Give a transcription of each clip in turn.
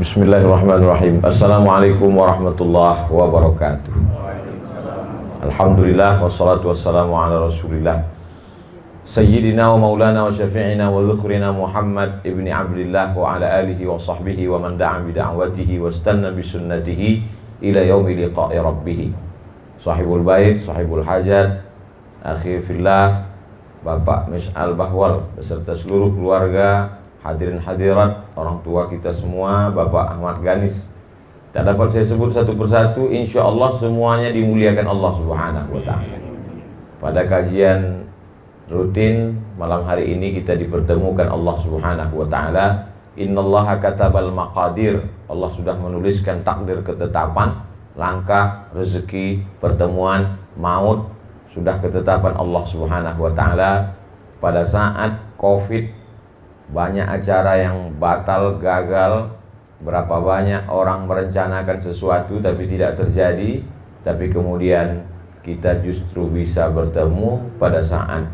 Bismillahirrahmanirrahim. Assalamualaikum warahmatullahi wabarakatuh. Alhamdulillah wassalatu wassalamu ala rasulillah Sayyidina wa maulana wa syafi'ina wa dhukhrina Muhammad ibni Abdillah wa ala alihi wa sahbihi wa man da'a bida'watihi wa istanna bisunnatihi ila yaumi liqa'i rabbih. Sahibul bait, sahibul hajat, akhi fillah, Bapak Mis'al Bahwal beserta seluruh keluarga, hadirin hadirat, orang tua kita semua, Bapak Ahmad Ganis. Tak dapat saya sebut satu persatu, insya Allah semuanya dimuliakan Allah Subhanahu wa ta'ala. Pada kajian rutin malam hari ini kita dipertemukan Allah Subhanahu wa ta'ala. Innallaha katabal maqadir. Allah sudah menuliskan takdir, ketetapan, langkah, rezeki, pertemuan, maut, sudah ketetapan Allah Subhanahu wa ta'ala. Pada saat Covid, banyak acara yang batal, gagal. Berapa banyak orang merencanakan sesuatu tapi tidak terjadi. Tapi kemudian kita justru bisa bertemu pada saat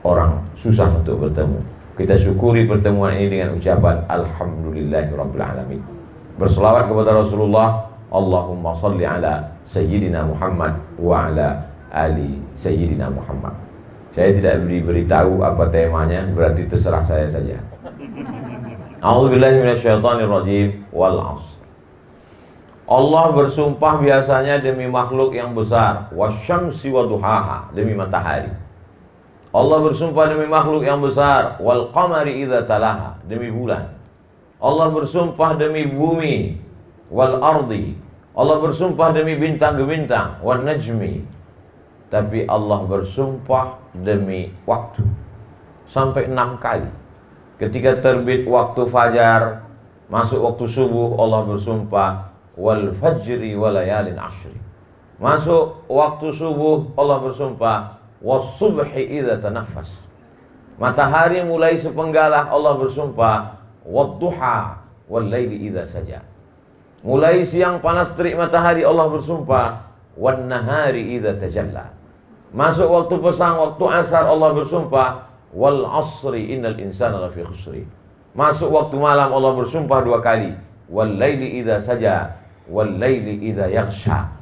orang susah untuk bertemu. Kita syukuri pertemuan ini dengan ucapan Alhamdulillahirabbil alamin. Berselawat kepada Rasulullah. Allahumma salli ala Sayyidina Muhammad wa ala ali Sayyidina Muhammad. Saya tidak beritahu apa temanya, berarti terserah saya saja. A'udzubillahi minasyaitonirrajim. Wal 'ashr. Allah bersumpah biasanya demi makhluk yang besar, wasyamsi waduhaha, demi matahari. Allah bersumpah demi makhluk yang besar, wal qamari idza talaha, demi bulan. Allah bersumpah demi bumi, wal ardi. Allah bersumpah demi bintang-bintang, wan najmi. Tapi Allah bersumpah demi waktu sampai 6 kali. Ketika terbit waktu fajar, masuk waktu subuh, Allah bersumpah wal fajri walayalin ashri. Masuk waktu subuh, Allah bersumpah was subhi idza tanaffas. Matahari mulai sepenggalah, Allah bersumpah wadduha wal laili idza saja. Mulai siang panas terik matahari, Allah bersumpah wan nahari idza tajalla. Masuk waktu pesang, waktu asar, Allah bersumpah wal asri innal insana lafi khusri. Masuk waktu malam, Allah bersumpah 2 kali wal laili idza saja wal laili idza yaghsha.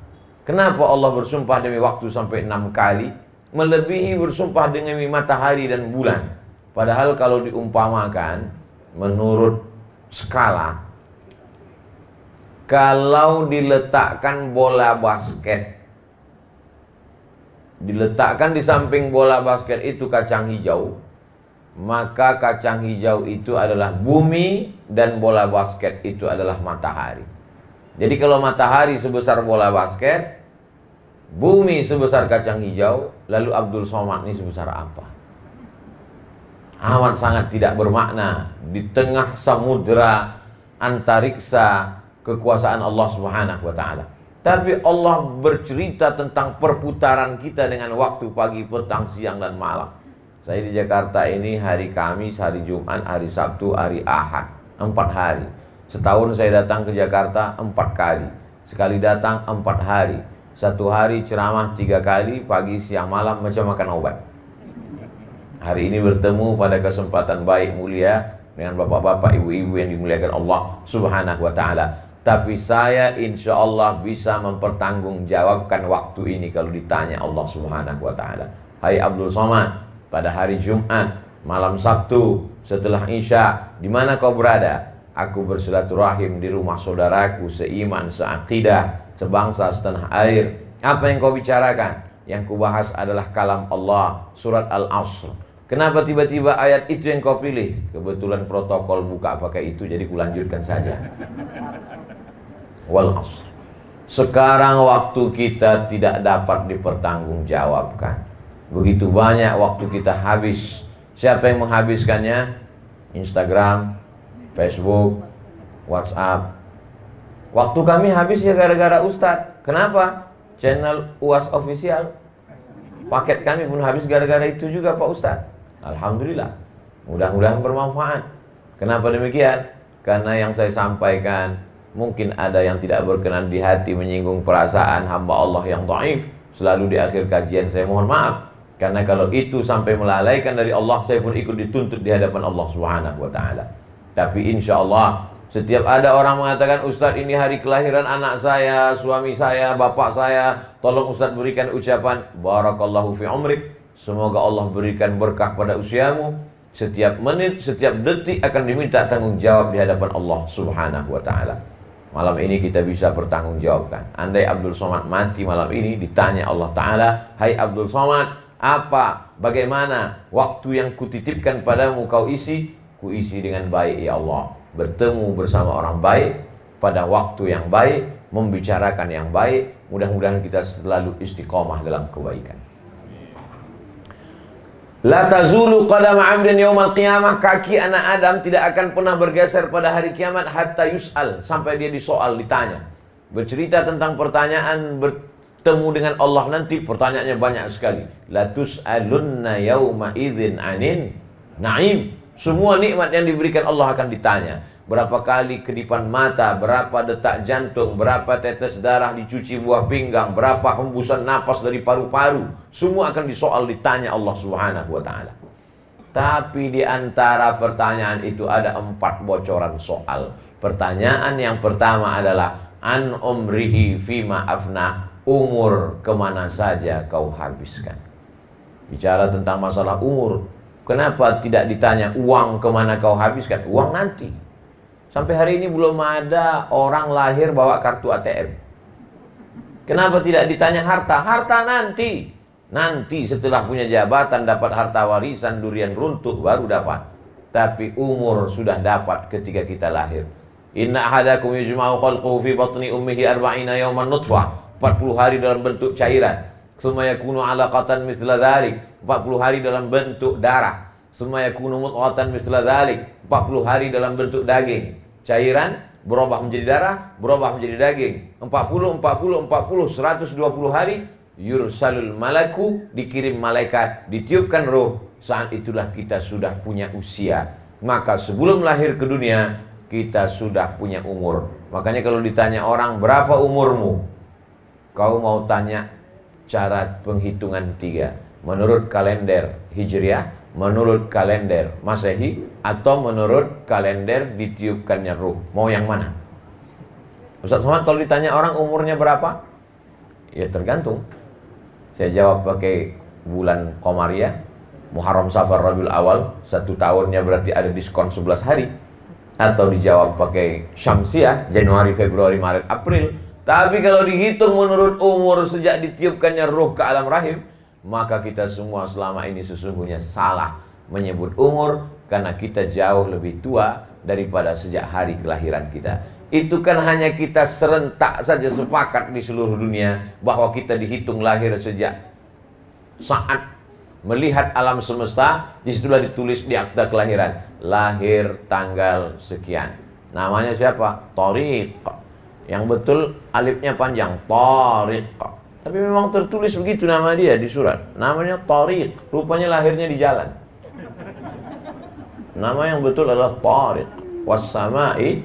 Kenapa Allah bersumpah demi waktu sampai 6 kali? Melebihi bersumpah demi matahari dan bulan. Padahal kalau diumpamakan menurut skala, kalau diletakkan bola basket, diletakkan di samping bola basket itu kacang hijau, maka kacang hijau itu adalah bumi dan bola basket itu adalah matahari. Jadi kalau matahari sebesar bola basket, bumi sebesar kacang hijau, lalu Abdul Somad ini sebesar apa? Amat sangat tidak bermakna di tengah samudera antariksa kekuasaan Allah Subhanahu wa ta'ala. Tapi Allah bercerita tentang perputaran kita dengan waktu pagi, petang, siang, dan malam. Saya di Jakarta ini hari Kamis, hari Jumat, hari Sabtu, hari Ahad, 4 hari. Setahun saya datang ke Jakarta 4 kali. Sekali datang 4 hari. 1 hari ceramah 3 kali, pagi, siang, malam, macam makan obat. Hari ini bertemu pada kesempatan baik mulia dengan bapak-bapak, ibu-ibu yang dimuliakan Allah Subhanahu wa ta'ala. Tapi saya insya Allah bisa mempertanggungjawabkan waktu ini kalau ditanya Allah Subhanahu wa ta'ala. Hai Abdul Somad, pada hari Jumat, malam Sabtu, setelah Isya, di mana kau berada? Aku bersilaturahim di rumah saudaraku seiman, seakidah, sebangsa, setanah air. Apa yang kau bicarakan? Yang kubahas adalah kalam Allah, surat Al-Asr. Kenapa tiba-tiba ayat itu yang kau pilih? Kebetulan protokol buka pakai itu, jadi kulanjutkan saja. Wal asr. Sekarang waktu kita tidak dapat dipertanggungjawabkan. Begitu banyak waktu kita habis. Siapa yang menghabiskannya? Instagram, Facebook, WhatsApp. Waktu kami habis ya gara-gara Ustadz. Kenapa? Channel UAS Official, paket kami pun habis gara-gara itu juga Pak Ustadz. Alhamdulillah, mudah-mudahan bermanfaat. Kenapa demikian? Karena yang saya sampaikan mungkin ada yang tidak berkenan di hati, menyinggung perasaan hamba Allah yang dhaif. Selalu di akhir kajian saya mohon maaf, karena kalau itu sampai melalaikan dari Allah, saya pun ikut dituntut di hadapan Allah Subhanahu wa ta'ala. Tapi insya Allah Setiap ada orang mengatakan, Ustadz ini hari kelahiran anak saya, suami saya, bapak saya, tolong Ustadz berikan ucapan Barakallahu fi umrik, semoga Allah berikan berkah pada usiamu. Setiap menit, setiap detik akan diminta tanggung jawab di hadapan Allah Subhanahu wa ta'ala. Malam ini kita bisa bertanggungjawabkan. Andai Abdul Somad mati malam ini, ditanya Allah Ta'ala, hai Abdul Somad, bagaimana waktu yang kutitipkan padamu kau isi? Kuisi dengan baik ya Allah. Bertemu bersama orang baik, pada waktu yang baik, membicarakan yang baik. Mudah-mudahan kita selalu istiqomah dalam kebaikan. La tazulu qadama 'abdin yaumal qiyamah, kaki anak Adam tidak akan pernah bergeser pada hari kiamat hatta yus'al, sampai dia disoal, ditanya. Bercerita tentang pertanyaan bertemu dengan Allah nanti, pertanyaannya banyak sekali. La tus'alunna yauma idzin 'anin na'im. Semua nikmat yang diberikan Allah akan ditanya. Berapa kali kedipan mata, berapa detak jantung, berapa tetes darah dicuci buah pinggang, berapa hembusan napas dari paru-paru, semua akan disoal, ditanya Allah Subhanahu wa ta'ala. Tapi di antara pertanyaan itu ada 4 bocoran soal. Pertanyaan yang pertama adalah an umrihi fima afna, umur kemana saja kau habiskan. Bicara tentang masalah umur, kenapa tidak ditanya uang kemana kau habiskan? Uang nanti. Sampai hari ini belum ada orang lahir bawa kartu ATM. Kenapa tidak ditanya harta? Harta nanti. Nanti setelah punya jabatan, dapat harta warisan, durian runtuh, baru dapat. Tapi umur sudah dapat ketika kita lahir. Inna ahadakum yujma'u khalquhu fi batni ummihi arba'ina yawman nutfah. 40 hari dalam bentuk cairan. Summa yakunu 'alaqatan mithla dhalik. 40 hari dalam bentuk darah. Summa yakunu mudghatan mithla dhalik. 40 hari dalam bentuk daging. Cairan berubah menjadi darah, berubah menjadi daging. 40, 120 hari, yursalul malaku, dikirim malaikat, ditiupkan roh. Saat itulah kita sudah punya usia. Maka sebelum lahir ke dunia, kita sudah punya umur. Makanya kalau ditanya orang, berapa umurmu? Kau mau tanya cara penghitungan 3. Menurut kalender Hijriah, menurut kalender Masehi, atau menurut kalender ditiupkannya ruh. Mau yang mana? Ustaz Somad, kalau ditanya orang umurnya berapa? Ya tergantung. Saya jawab pakai bulan Komariah, Muharram, Safar, Rabiul Awal, 1 tahunnya berarti ada diskon 11 hari. Atau dijawab pakai Syamsiah, Januari, Februari, Maret, April. Tapi kalau dihitung menurut umur sejak ditiupkannya ruh ke alam rahim, maka kita semua selama ini sesungguhnya salah menyebut umur, karena kita jauh lebih tua daripada sejak hari kelahiran kita. Itu kan hanya kita serentak saja sepakat di seluruh dunia bahwa kita dihitung lahir sejak saat melihat alam semesta. Disitulah ditulis di akta kelahiran, lahir tanggal sekian. Namanya siapa? Thoriq. Yang betul alifnya panjang, Thoriq. Tapi memang tertulis begitu nama dia di surat. Namanya Thoriq. Rupanya lahirnya di jalan. Nama yang betul adalah Thariq. Was-sama'i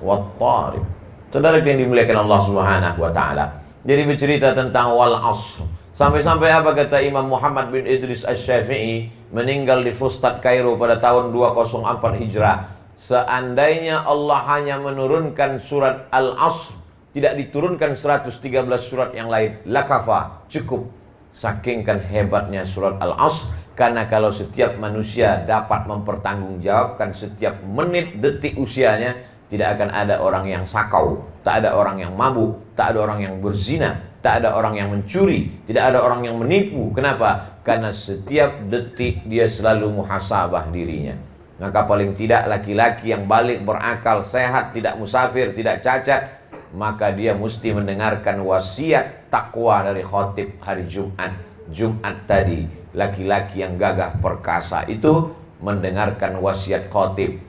wat-thariq. Saudara yang dimuliakan Allah Subhanahu wa ta'ala. Jadi bercerita tentang wal asr. Sampai-sampai apa kata Imam Muhammad bin Idris Asy-Syafi'i, meninggal di Fustat Kairo pada tahun 204 Hijrah. Seandainya Allah hanya menurunkan surat Al-Asr, tidak diturunkan 113 surat yang lain, lakafa, cukup. Saking kan hebatnya surat Al-Asr. Karena kalau setiap manusia dapat mempertanggungjawabkan setiap menit detik usianya, tidak akan ada orang yang sakau, tak ada orang yang mabuk, tak ada orang yang berzina, tak ada orang yang mencuri, tidak ada orang yang menipu. Kenapa? Karena setiap detik dia selalu muhasabah dirinya. Maka paling tidak laki-laki yang balik, berakal, sehat, tidak musafir, tidak cacat, maka dia mesti mendengarkan wasiat takwa dari khotib hari Jumat tadi. Laki-laki yang gagah perkasa itu mendengarkan wasiat khotib.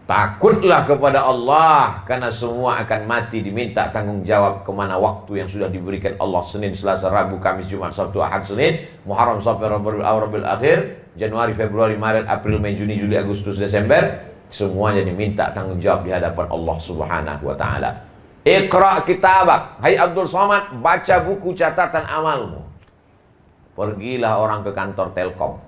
Takutlah kepada Allah, karena semua akan mati, diminta tanggung jawab kemana waktu yang sudah diberikan Allah. Senin, Selasa, Rabu, Kamis, Jumat, Sabtu, Ahad, Senin, Muharram, Safar, Rabiul Awal, Rabiul Akhir, Januari, Februari, Maret, April, Mei, Juni, Juli, Agustus, Desember. Semuanya diminta tanggung jawab di hadapan Allah Subhanahu wa ta'ala. Iqra kitabak, hai Abdul Somad, baca buku catatan amalmu. Pergilah orang ke kantor Telkom.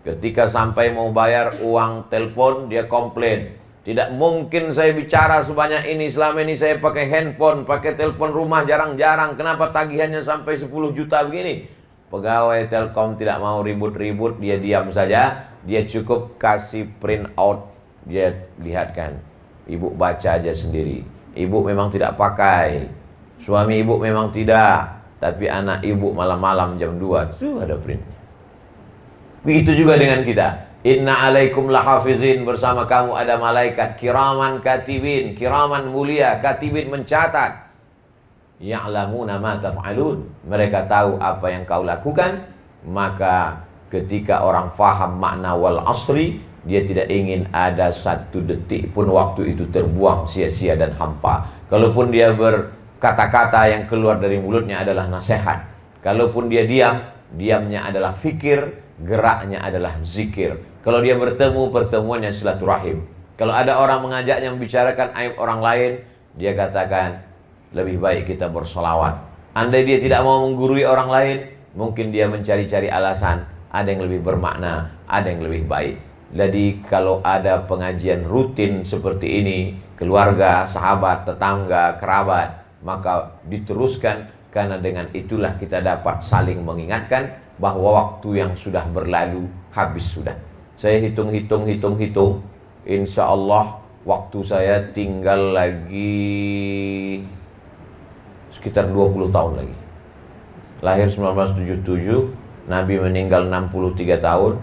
Ketika sampai mau bayar uang telepon, dia komplain, Tidak mungkin saya bicara sebanyak ini. Selama ini saya pakai handphone, pakai telepon rumah jarang-jarang. Kenapa tagihannya sampai 10 juta begini? Pegawai Telkom tidak mau ribut-ribut, dia diam saja. Dia cukup kasih print out, dia lihatkan. Ibu baca aja sendiri. Ibu memang tidak pakai, suami ibu memang tidak, tapi anak ibu malam-malam jam 2 itu ada printnya. Begitu juga dengan kita. Inna alaikum lahafizin, bersama kamu ada malaikat kiraman katibin, kiraman mulia, katibin mencatat. Ya'lamuna ma taf'alun, mereka tahu apa yang kau lakukan. Maka ketika orang faham makna wal asri, dia tidak ingin ada satu detik pun waktu itu terbuang sia-sia dan hampa. Kalaupun dia berkata-kata yang keluar dari mulutnya adalah nasihat, kalaupun dia diam, diamnya adalah fikir, geraknya adalah zikir. Kalau dia bertemu, pertemuannya silaturahim. Kalau ada orang mengajaknya membicarakan aib orang lain, dia katakan, lebih baik kita bersolawat. Andai dia tidak mau menggurui orang lain, mungkin dia mencari-cari alasan. Ada yang lebih bermakna, ada yang lebih baik. Jadi kalau ada pengajian rutin seperti ini, keluarga, sahabat, tetangga, kerabat, maka diteruskan. Karena dengan itulah kita dapat saling mengingatkan bahwa waktu yang sudah berlalu habis sudah. Saya hitung, insya Allah waktu saya tinggal lagi sekitar 20 tahun lagi. Lahir 1977, Nabi meninggal 63 tahun,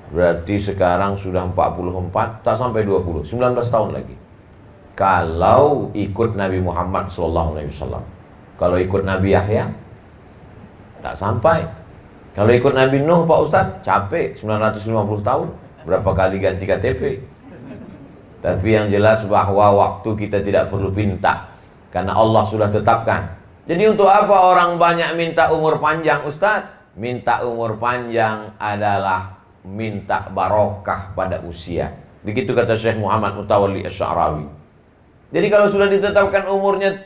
berarti sekarang sudah 44, tak sampai 20, 19 tahun lagi. Kalau ikut Nabi Muhammad SAW. Kalau ikut Nabi Yahya, tak sampai. Kalau ikut Nabi Nuh, Pak Ustadz, capek, 950 tahun. Berapa kali ganti KTP. Tapi yang jelas bahwa waktu kita tidak perlu minta, karena Allah sudah tetapkan. Jadi untuk apa orang banyak minta umur panjang, Ustadz? Minta umur panjang adalah minta barokah pada usia. Begitu kata Syekh Muhammad Mutawalli Asy'arawi. Jadi kalau sudah ditetapkan umurnya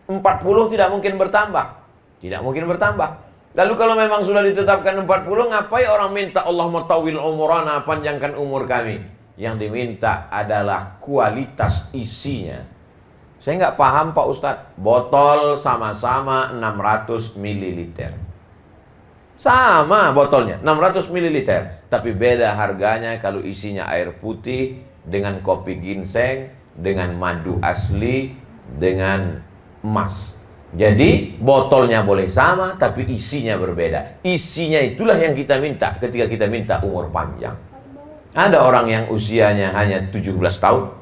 40, tidak mungkin bertambah. Tidak mungkin bertambah. Lalu kalau memang sudah ditetapkan 40, ngapain orang minta Allahumma tawil umurana, panjangkan umur kami? Yang diminta adalah kualitas isinya. Saya nggak paham Pak Ustadz, botol sama-sama 600 ml. Sama botolnya, 600 ml. Tapi beda harganya kalau isinya air putih, dengan kopi ginseng, dengan madu asli, dengan emas. Jadi botolnya boleh sama, tapi isinya berbeda. Isinya itulah yang kita minta ketika kita minta umur panjang. Ada orang yang usianya hanya 17 tahun.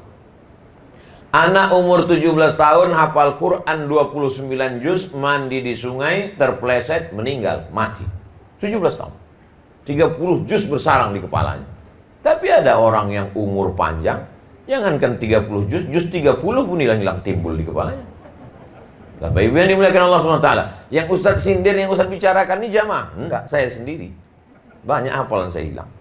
Anak umur 17 tahun hafal Quran 29 juz, mandi di sungai, terpleset, meninggal, mati. 17 tahun. 30 juz bersarang di kepalanya. Tapi ada orang yang umur panjang, jangankan 30 juz 30 pun hilang-hilang timbul di kepalanya. Bapak Ibu yang dimuliakan Allah SWT, yang Ustadz sindir, yang Ustadz bicarakan ini jamaah? Enggak, saya sendiri. Banyak hafalan saya hilang.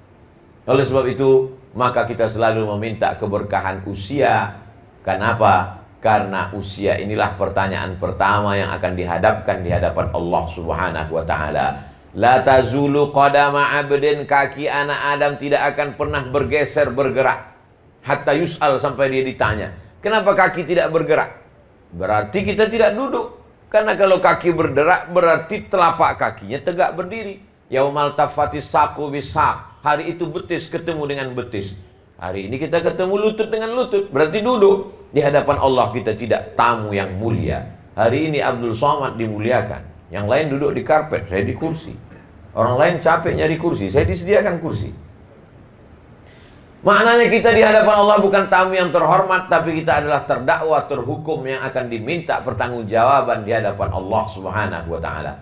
Oleh sebab itu, maka kita selalu meminta keberkahan usia. Kenapa? Karena usia inilah pertanyaan pertama yang akan dihadapkan di hadapan Allah Subhanahu wa Ta'ala. La tazulu qadama abdin, kaki anak Adam tidak akan pernah bergeser, bergerak. Hatta yus'al, sampai dia ditanya, kenapa kaki tidak bergerak? Berarti kita tidak duduk. Karena kalau kaki bergerak, berarti telapak kakinya tegak berdiri. Yaumal tafatis saku bisaq, hari itu betis ketemu dengan betis. Hari ini kita ketemu lutut dengan lutut, berarti duduk. Di hadapan Allah kita tidak tamu yang mulia. Hari ini Abdul Somad dimuliakan, yang lain duduk di karpet, saya di kursi. Orang lain capek nyari kursi, saya disediakan kursi. Maknanya kita di hadapan Allah bukan tamu yang terhormat, tapi kita adalah terdakwa, terhukum yang akan diminta pertanggungjawaban di hadapan Allah Subhanahu wa Ta'ala.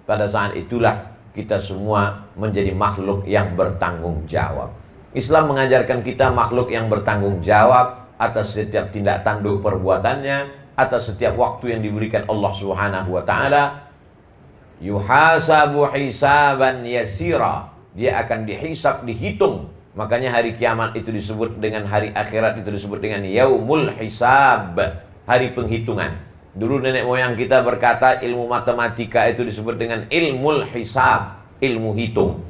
Pada saat itulah kita semua menjadi makhluk yang bertanggung jawab. Islam mengajarkan kita makhluk yang bertanggung jawab atas setiap tindak tanduk perbuatannya, atas setiap waktu yang diberikan Allah Subhanahu wa Ta'ala. Yuhasabu hisaban yasira, dia akan dihisab, dihitung. Makanya hari kiamat itu disebut dengan hari akhirat, itu disebut dengan yaumul hisab, hari penghitungan. Dulu nenek moyang kita berkata ilmu matematika itu disebut dengan ilmul hisab, ilmu hitung.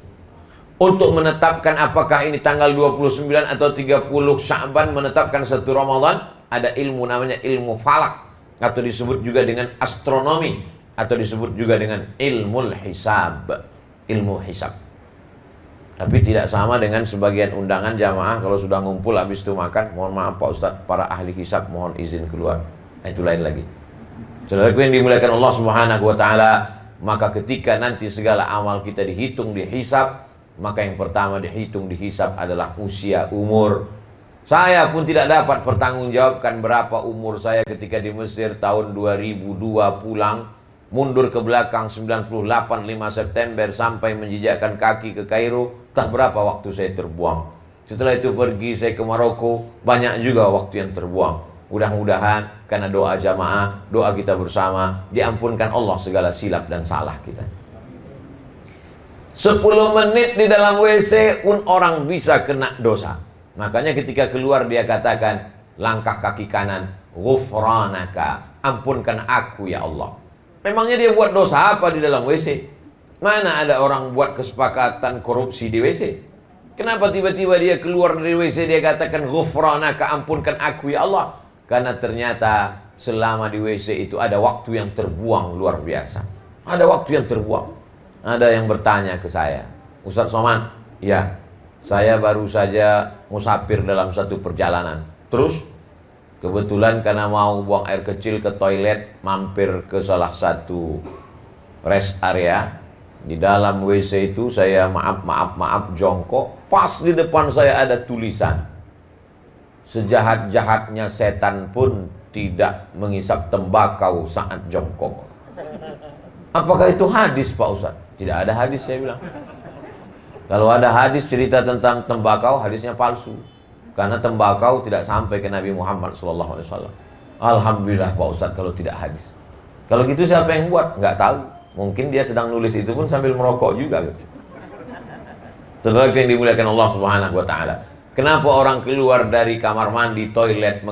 Untuk menetapkan apakah ini tanggal 29 atau 30 Sya'ban, menetapkan satu Ramadan, ada ilmu namanya ilmu falak, atau disebut juga dengan astronomi, atau disebut juga dengan ilmu hisab, ilmu hisab. Tapi tidak sama dengan sebagian undangan jamaah kalau sudah ngumpul habis itu makan, mohon maaf Pak Ustadz, para ahli hisab mohon izin keluar. Nah, itu lain lagi. Saudaraku yang dimuliakan Allah Subhanahu wa taala, maka ketika nanti segala amal kita dihitung, dihisab, maka yang pertama dihitung, dihisab adalah usia, umur. Saya pun tidak dapat pertanggungjawabkan berapa umur saya ketika di Mesir tahun 2002 pulang, mundur ke belakang 98 5 September sampai menjejakkan kaki ke Kairo, tak berapa waktu saya terbuang. Setelah itu pergi saya ke Maroko, banyak juga waktu yang terbuang. Mudah-mudahan karena doa jamaah, doa kita bersama, diampunkan Allah segala silap dan salah kita. 10 menit di dalam WC pun orang bisa kena dosa. Makanya ketika keluar dia katakan, langkah kaki kanan, ghufranaka, ampunkan aku ya Allah. Memangnya dia buat dosa apa di dalam WC? Mana ada orang buat kesepakatan korupsi di WC? Kenapa tiba-tiba dia keluar dari WC dia katakan ghufranaka, ampunkan aku ya Allah? Karena ternyata selama di WC itu ada waktu yang terbuang luar biasa. Ada waktu yang terbuang. Ada yang bertanya ke saya, Ustadz Somad, ya, saya baru saja musafir dalam satu perjalanan. Terus, kebetulan karena mau buang air kecil ke toilet, mampir ke salah satu rest area. Di dalam WC itu saya maaf jongkok. Pas di depan saya ada tulisan, sejahat-jahatnya setan pun tidak mengisap tembakau saat jongkok. Apakah itu hadis Pak Ustadz? Tidak ada hadis, saya bilang. Kalau ada hadis cerita tentang tembakau, hadisnya palsu. Karena tembakau tidak sampai ke Nabi Muhammad SAW. Alhamdulillah Pak Ustadz kalau tidak hadis. Kalau gitu siapa yang buat? Nggak tahu. Mungkin dia sedang nulis itu pun sambil merokok juga. Saudara yang dimuliakan Allah Subhanahu wa taala. Kenapa orang keluar dari kamar mandi, toilet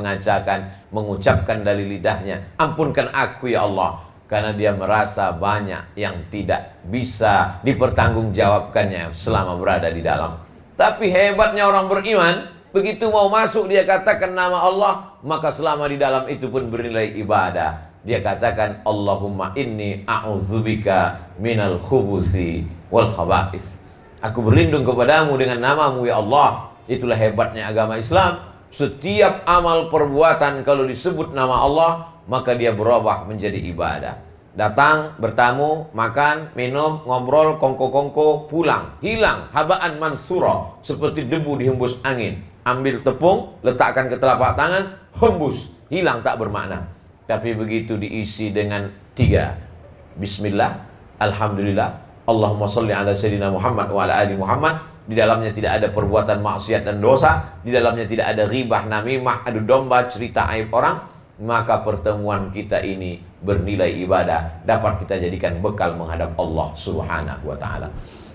mengucapkan dari lidahnya, ampunkan aku ya Allah? Karena dia merasa banyak yang tidak bisa dipertanggungjawabkannya selama berada di dalam. Tapi hebatnya orang beriman, begitu mau masuk dia katakan nama Allah, maka selama di dalam itu pun bernilai ibadah. Dia katakan Allahumma inni a'udzubika minal khubusi wal khaba'is. Aku berlindung kepadamu dengan namamu ya Allah. Itulah hebatnya agama Islam. Setiap amal perbuatan kalau disebut nama Allah, maka dia berubah menjadi ibadah. Datang, bertamu, makan, minum, ngobrol, kongko-kongko, pulang, hilang, habaan mansura, seperti debu dihembus angin. Ambil tepung, letakkan ke telapak tangan, hembus, hilang, tak bermakna. Tapi begitu diisi dengan 3 Bismillah, Alhamdulillah, Allahumma salli ala Sayyidina Muhammad wa ala ali Muhammad. Di dalamnya tidak ada perbuatan maksiat dan dosa, di dalamnya tidak ada ghibah, namimah, adu domba, cerita aib orang. Maka pertemuan kita ini bernilai ibadah, dapat kita jadikan bekal menghadap Allah Subhanahu wa ta'ala.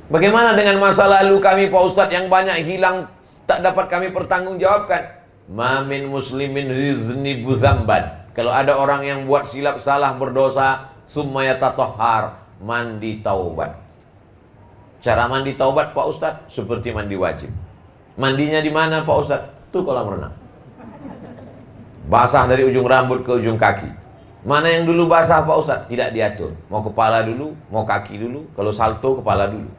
Bagaimana dengan masa lalu kami Pak Ustadz yang banyak hilang, tak dapat kami pertanggungjawabkan? Ma min muslimin yuznibu zamban. Kalau ada orang yang buat silap salah berdosa, summa yatatahhar, mandi taubat. Cara mandi taubat Pak Ustadz seperti mandi wajib. Mandinya di mana Pak Ustadz? Tuh kolam renang. Basah dari ujung rambut ke ujung kaki. Mana yang dulu basah Pak Ustadz? Tidak diatur. Mau kepala dulu, mau kaki dulu. Kalau salto kepala dulu.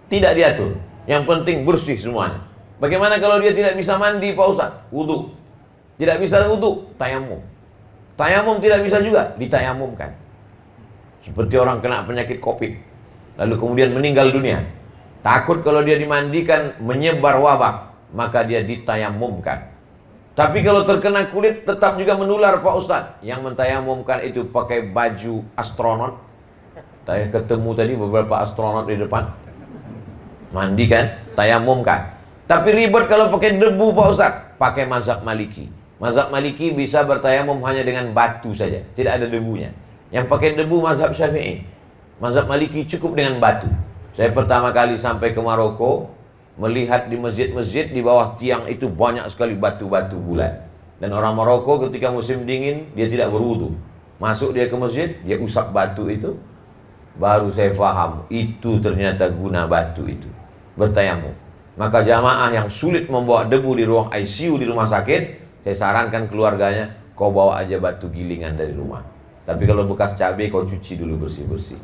Tidak diatur. Yang penting bersih semuanya. Bagaimana kalau dia tidak bisa mandi Pak Ustadz? Wudu. Tidak bisa wudu, tayamum. Tayamum tidak bisa juga, ditayamumkan. Seperti orang kena penyakit COVID, lalu kemudian meninggal dunia. Takut kalau dia dimandikan menyebar wabah, maka dia ditayamumkan. Tapi kalau terkena kulit tetap juga menular Pak Ustadz. Yang mentayamumkan itu pakai baju astronot. Saya ketemu tadi beberapa astronot di depan. Mandikan, tayamumkan. Tapi ribet kalau pakai debu Pak Ustadz. Pakai mazhab Maliki. Mazhab Maliki bisa bertayamum hanya dengan batu saja, tidak ada debunya. Yang pakai debu mazhab Syafi'i. Mazhab Maliki cukup dengan batu. Saya pertama kali sampai ke Maroko, melihat di masjid-masjid di bawah tiang itu banyak sekali batu-batu bulat. Dan orang Maroko ketika musim dingin dia tidak berwudu. Masuk dia ke masjid, dia usap batu itu, baru saya paham itu ternyata guna batu itu bertayamum. Maka jamaah yang sulit membawa debu di ruang ICU di rumah sakit, saya sarankan keluarganya, kau bawa aja batu gilingan dari rumah. Tapi kalau bekas cabai kau cuci dulu bersih-bersih.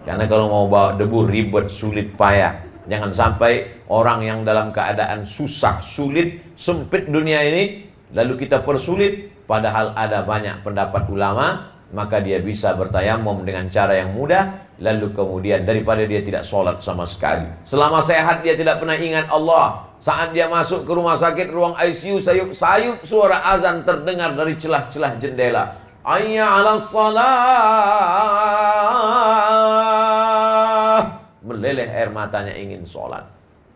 Karena kalau mau bawa debu ribet, sulit, payah. Jangan sampai orang yang dalam keadaan susah, sulit, sempit dunia ini, lalu kita persulit, padahal ada banyak pendapat ulama, maka dia bisa bertayamum dengan cara yang mudah, lalu kemudian daripada dia tidak sholat sama sekali. Selama sehat dia tidak pernah ingat Allah. Saat dia masuk ke rumah sakit, ruang ICU, sayup-sayup suara azan terdengar dari celah-celah jendela. Hayya 'alas shalah. Meleleh air matanya ingin sholat.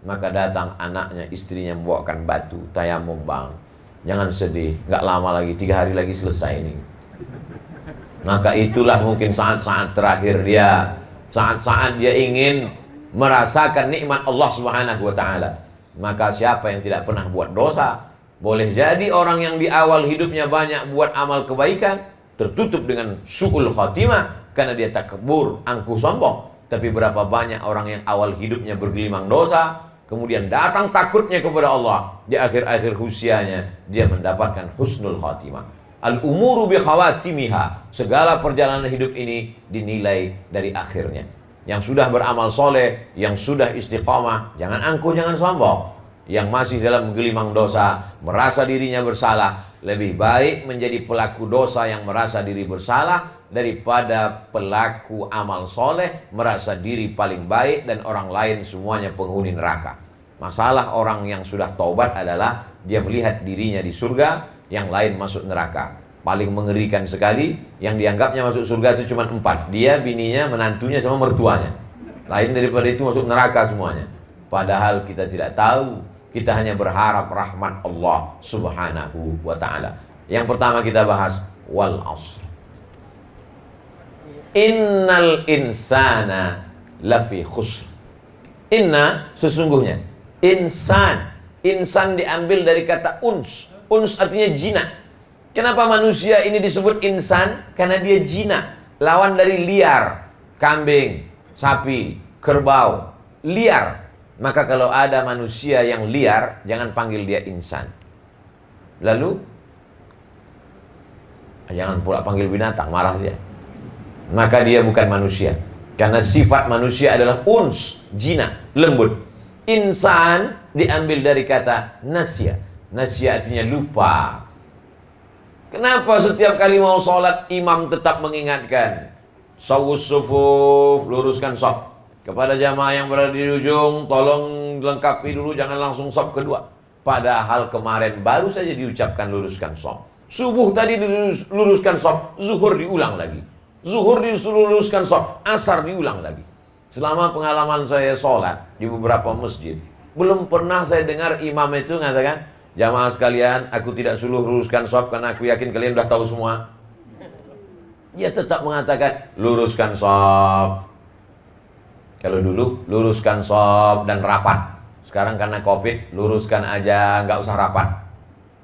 Maka datang anaknya, istrinya membawakan batu, tayamum bang. Jangan sedih, nggak lama lagi, 3 hari lagi selesai ini. Maka itulah mungkin saat-saat terakhir dia, saat-saat dia ingin merasakan nikmat Allah Subhanahu wa ta'ala. Maka siapa yang tidak pernah buat dosa, boleh jadi orang yang di awal hidupnya banyak buat amal kebaikan, tertutup dengan su'ul khatimah karena dia takabur, angkuh, sombong. Tapi berapa banyak orang yang awal hidupnya bergelimang dosa, kemudian datang takutnya kepada Allah, di akhir-akhir usianya dia mendapatkan husnul khatimah. Al-umuru bi khawatimiha. Segala perjalanan hidup ini dinilai dari akhirnya. Yang sudah beramal soleh, yang sudah istiqamah, jangan angkuh, jangan sombong. Yang masih dalam gelimang dosa, merasa dirinya bersalah, lebih baik menjadi pelaku dosa yang merasa diri bersalah daripada pelaku amal soleh merasa diri paling baik dan orang lain semuanya penghuni neraka. Masalah orang yang sudah taubat adalah dia melihat dirinya di surga, yang lain masuk neraka. Paling mengerikan sekali, yang dianggapnya masuk surga itu cuma 4. Dia, bininya, menantunya, sama mertuanya. Lain daripada itu masuk neraka semuanya. Padahal kita tidak tahu, kita hanya berharap rahmat Allah Subhanahu wa ta'ala. Yang pertama kita bahas wal asr. Innal insana lafi khusr. Inna, sesungguhnya. Insan. Insan diambil dari kata uns. Uns artinya jinak. Kenapa manusia ini disebut insan? Karena dia jinak. Lawan dari liar. Kambing, sapi, kerbau. Liar. Maka kalau ada manusia yang liar, jangan panggil dia insan. Lalu, jangan pula panggil binatang, marah dia. Maka dia bukan manusia. Karena sifat manusia adalah uns, jinak, lembut. Insan diambil dari kata nasya. Nasya artinya lupa. Kenapa setiap kali mau sholat imam tetap mengingatkan, sawus sufuf, luruskan shaf. Kepada jamaah yang berada di ujung, tolong lengkapi dulu, jangan langsung shaf kedua. Padahal kemarin baru saja diucapkan luruskan shaf. Subuh tadi diluruskan shaf, zuhur diulang lagi. Zuhur diluruskan shaf, asar diulang lagi. Selama pengalaman saya sholat di beberapa masjid, belum pernah saya dengar imam itu mengatakan, jamaah sekalian, aku tidak suruh luruskan shaf karena aku yakin kalian sudah tahu semua. Dia tetap mengatakan luruskan shaf. Kalau dulu luruskan shaf dan rapat. Sekarang karena COVID, luruskan aja, nggak usah rapat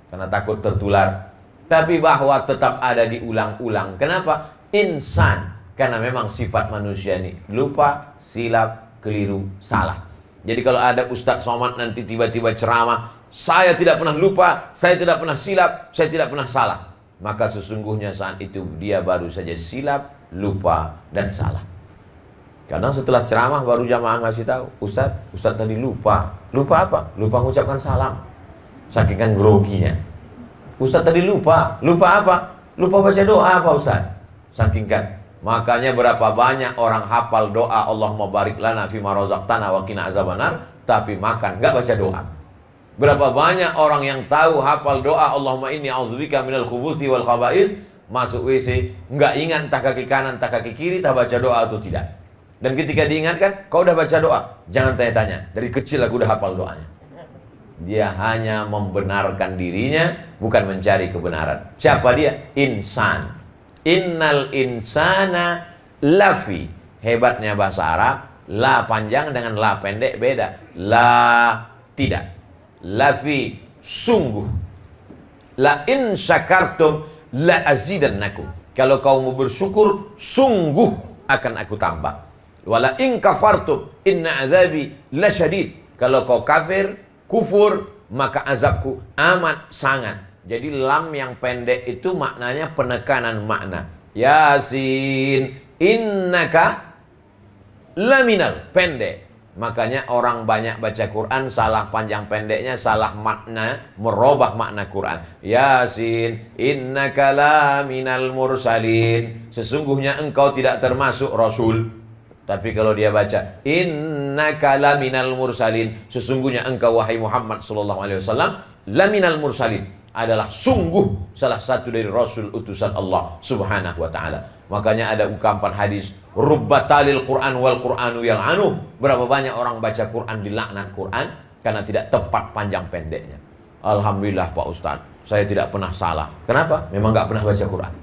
karena takut tertular. Tapi bahwa tetap ada diulang-ulang. Kenapa? Insan. Karena memang sifat manusia ini lupa, silap, keliru, salah. Jadi kalau ada Ustadz Somad nanti tiba-tiba ceramah, saya tidak pernah lupa, saya tidak pernah silap, saya tidak pernah salah. Maka sesungguhnya saat itu dia baru saja silap, lupa, dan salah. Kadang setelah ceramah baru jamaah ngasih tahu, Ustadz tadi lupa. Lupa apa? Lupa mengucapkan salam. Saking kan groginya. Ustadz tadi lupa. Lupa apa? Lupa baca doa apa Ustadz? Saking kan. Makanya berapa banyak orang hafal doa Allahumma barik lana fima razaqtana wa qina azabannar, tapi makan nggak baca doa. Berapa banyak orang yang tahu hafal doa Allahumma inni a'udzubika minal khubuthi wal khaba'ith, masuk WC nggak ingat entah kaki kanan entah kaki kiri, tak baca doa atau tidak. Dan ketika diingatkan, kau udah baca doa, jangan tanya-tanya. Dari kecil aku udah hafal doanya. Dia hanya membenarkan dirinya, bukan mencari kebenaran. Siapa dia? Insan. Innal insana lafi. Hebatnya bahasa Arab, la panjang dengan la pendek beda. La tidak. Lafi sungguh. La in syakartum la azidannakum. Kalau kau mau bersyukur, sungguh akan aku tambah. Wala in kafartum inna azabi lasyadid. Kalau kau kafir, kufur, maka azabku amat sangat. Jadi lam yang pendek itu maknanya penekanan makna. Yasin, innaka laminal, pendek. Makanya orang banyak baca Quran salah panjang pendeknya, salah makna, merubah makna Quran. Yasin, innaka laminal mursalin. Sesungguhnya engkau tidak termasuk rasul. Tapi kalau dia baca innaka laminal mursalin, sesungguhnya engkau wahai Muhammad sallallahu alaihi wasallam laminal mursalin, adalah sungguh salah satu dari rasul utusan Allah Subhanahu wa taala. Makanya ada ungkapan hadis, rubbatalil Quran wal Quranu yang anu. Berapa banyak orang baca Quran dilaknat Quran karena tidak tepat panjang pendeknya. Alhamdulillah Pak Ustadz, saya tidak pernah salah. Kenapa? Memang nggak pernah baca Quran.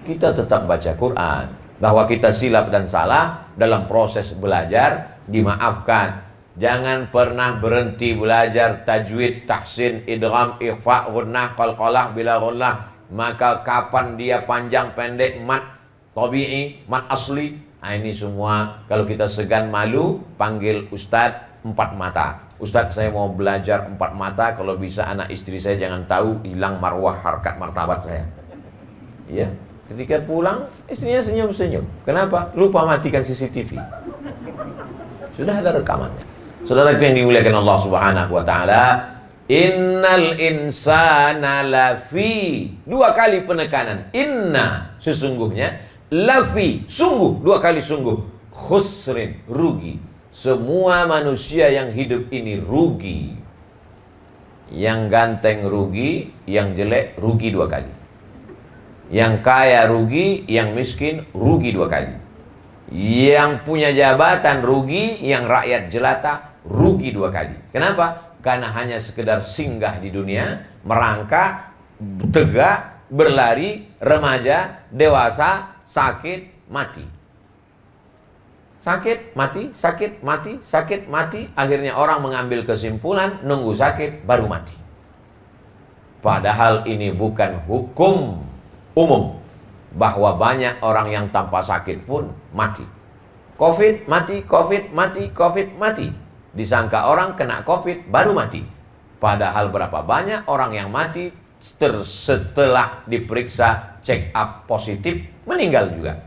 Kita tetap baca Quran. Bahwa kita silap dan salah dalam proses belajar dimaafkan. Jangan pernah berhenti belajar tajwid, tahsin, idgham, ikhfa, ghunnah, qalqalah, bila ghunnah. Maka kapan dia panjang pendek, mat tabi'i, mat asli. Nah, ini semua kalau kita segan malu panggil Ustadz 4 mata. Ustadz, saya mau belajar 4 mata. Kalau bisa anak istri saya jangan tahu, hilang marwah harkat martabat saya. Iya. Ketika pulang, istrinya senyum-senyum. Kenapa? Lupa matikan CCTV. Sudah ada rekamannya. Saudaraku yang dimuliakan Allah Subhanahu wa taala, innal insana lafi. 2 kali penekanan. Inna, sesungguhnya, lafi, sungguh, 2 kali sungguh. Khusrin, rugi. Semua manusia yang hidup ini rugi. Yang ganteng rugi, yang jelek rugi 2 kali. Yang kaya rugi, yang miskin rugi 2 kali. Yang punya jabatan rugi, yang rakyat jelata rugi 2 kali. Kenapa? Karena hanya sekedar singgah di dunia, merangkak, tegak, berlari, remaja, dewasa, sakit, mati. Sakit, mati, sakit, mati, sakit, mati. Akhirnya orang mengambil kesimpulan, nunggu sakit, baru mati. Padahal ini bukan hukum umum, bahwa banyak orang yang tanpa sakit pun mati. Covid mati, Covid mati, Covid mati. Disangka orang kena Covid baru mati. Padahal berapa banyak orang yang mati setelah diperiksa check up positif meninggal juga.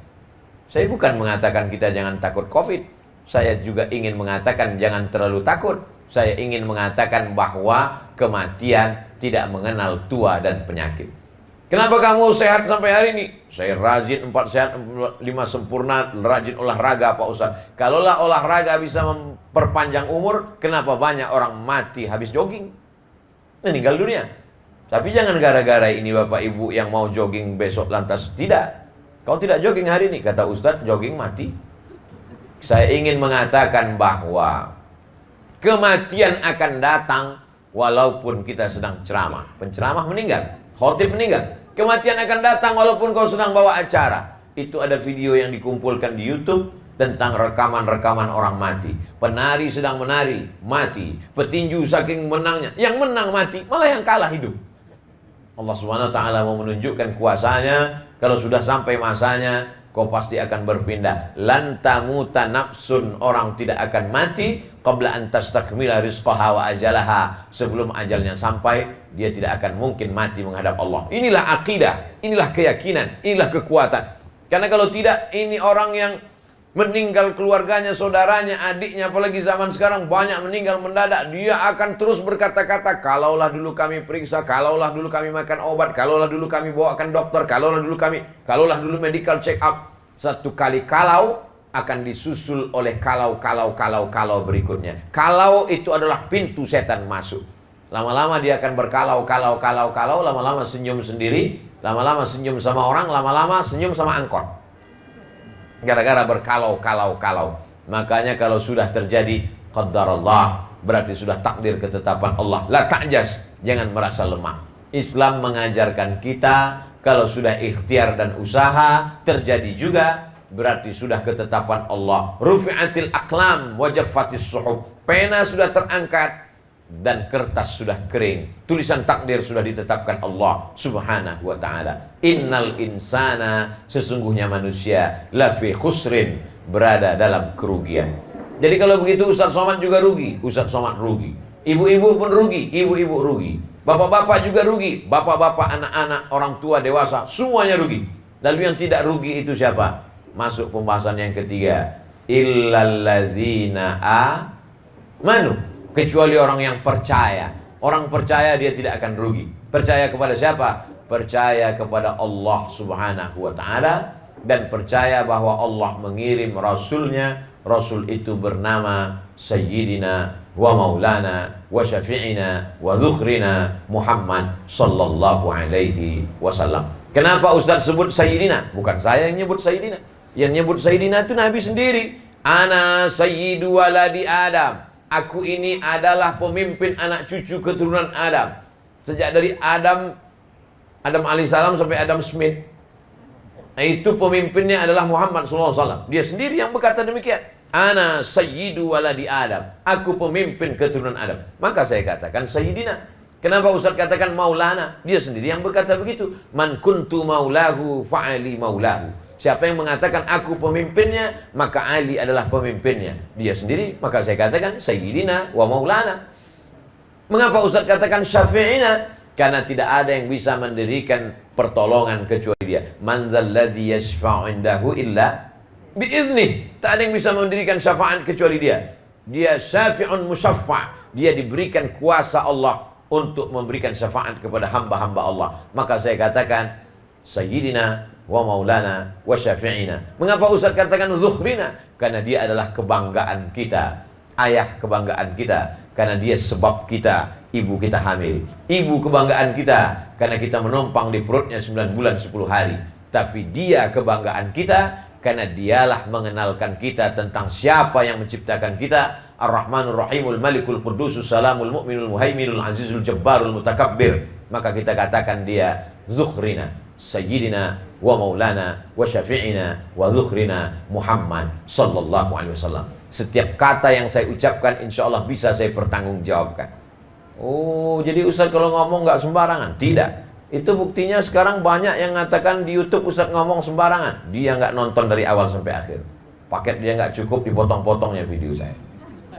Saya bukan mengatakan kita jangan takut Covid. Saya juga ingin mengatakan jangan terlalu takut. Saya ingin mengatakan bahwa kematian tidak mengenal tua dan penyakit. Kenapa kamu sehat sampai hari ini? Saya rajin 4 sehat, 5 sempurna, rajin olahraga Pak Ustaz. Kalaulah olahraga bisa memperpanjang umur, kenapa banyak orang mati habis jogging? Meninggal dunia. Tapi jangan gara-gara ini Bapak Ibu yang mau jogging besok lantas tidak. Kau tidak jogging hari ini, kata Ustaz, jogging mati. Saya ingin mengatakan bahwa kematian akan datang walaupun kita sedang ceramah. Penceramah meninggal, khotib meninggal. Kematian akan datang walaupun kau sedang bawa acara. Itu ada video yang dikumpulkan di YouTube tentang rekaman-rekaman orang mati. Penari sedang menari, mati. Petinju saking menangnya, yang menang mati, malah yang kalah hidup. Allah Subhanahu wa taala mau menunjukkan kuasanya. Kalau sudah sampai masanya, kau pasti akan berpindah. Lan tamuta nafsun, orang tidak akan mati qabla an tastakmila rizqaha wa ajalaha. Sebelum ajalnya sampai, dia tidak akan mungkin mati menghadap Allah. Inilah akidah, inilah keyakinan, inilah kekuatan. Karena kalau tidak, ini orang yang meninggal keluarganya, saudaranya, adiknya, apalagi zaman sekarang banyak meninggal mendadak. Dia akan terus berkata-kata, kalaulah dulu kami periksa, kalaulah dulu kami makan obat, kalaulah dulu kami bawakan dokter, kalaulah dulu medical check up. Satu kali kalau akan disusul oleh kalau berikutnya. Kalau itu adalah pintu setan masuk. Lama-lama dia akan berkalau, lama-lama senyum sendiri, lama-lama senyum sama orang, lama-lama senyum sama angkot. Gara-gara berkalau. Makanya kalau sudah terjadi qadarullah, berarti sudah takdir ketetapan Allah. La ta'jaz, jangan merasa lemah. Islam mengajarkan kita kalau sudah ikhtiar dan usaha terjadi juga, berarti sudah ketetapan Allah. Rufi'atil aqlam wa jaffatis suhuf. Pena sudah terangkat dan kertas sudah kering. Tulisan takdir sudah ditetapkan Allah Subhanahu wa ta'ala. Innal insana, sesungguhnya manusia, lafi khusrin, berada dalam kerugian. Jadi kalau begitu Ustaz Somad juga rugi, Ustaz Somad rugi. Ibu-ibu pun rugi, ibu-ibu rugi. Bapak-bapak juga rugi, bapak-bapak, anak-anak, orang tua, dewasa, semuanya rugi. Lalu yang tidak rugi itu siapa? Masuk pembahasan yang ketiga. Illalladzina amanu, kecuali orang yang percaya. Orang percaya dia tidak akan rugi. Percaya kepada siapa? Percaya kepada Allah Subhanahu wa ta'ala, dan percaya bahwa Allah mengirim Rasulnya. Rasul itu bernama Sayyidina wa Maulana wa Syafi'ina wa Dhukhrina Muhammad sallallahu alaihi wasallam. Kenapa Ustaz sebut Sayyidina? Bukan saya yang nyebut Sayyidina. Yang nyebut Sayyidina itu Nabi sendiri. Ana sayyidu waladi Adam. Aku ini adalah pemimpin anak cucu keturunan Adam. Sejak dari Adam alaihissalam sampai Adam Smith, itu pemimpinnya adalah Muhammad SAW. Dia sendiri yang berkata demikian. Ana sayyidu waladi Adam. Aku pemimpin keturunan Adam. Maka saya katakan Sayyidina. Kenapa Ustaz katakan Maulana? Dia sendiri yang berkata begitu. Man kuntu maulahu fa'ali maulahu. Siapa yang mengatakan aku pemimpinnya, maka Ali adalah pemimpinnya. Dia sendiri, maka saya katakan Sayyidina wa Maulana. Mengapa Ustaz katakan Syafi'ina? Karena tidak ada yang bisa mendirikan pertolongan kecuali dia. Man dzalladzi yashfa'u indahu illa biiznih. Tak ada yang bisa mendirikan syafaat kecuali dia. Dia syafi'un musyaffa'. Dia diberikan kuasa Allah untuk memberikan syafaat kepada hamba-hamba Allah. Maka saya katakan Sayyidina wa Maulana wa Syafi'ina. Mengapa Ustaz katakan Dhukhrina? Karena dia adalah kebanggaan kita, ayah kebanggaan kita. Karena dia sebab kita, ibu kita hamil. Ibu kebanggaan kita karena kita menumpang di perutnya 9 bulan 10 hari. Tapi dia kebanggaan kita karena dialah mengenalkan kita tentang siapa yang menciptakan kita. Ar-Rahmanur Rahimul Malikul Qudusus Salamul Mu'minul Muhaiminul Azizul Jabbarul Mutakabbir. Maka kita katakan dia Dhukhrina, Sayyidina wa Maulana wa Syafi'ina wa Dhukhrina Muhammad sallallahu alaihi wasallam. Setiap kata yang saya ucapkan insya Allah bisa saya pertanggungjawabkan. Oh, jadi Ustaz kalau ngomong nggak sembarangan? Tidak. Itu buktinya sekarang banyak yang mengatakan di YouTube Ustaz ngomong sembarangan. Dia nggak nonton dari awal sampai akhir. Paket dia nggak cukup, dipotong-potongnya video saya.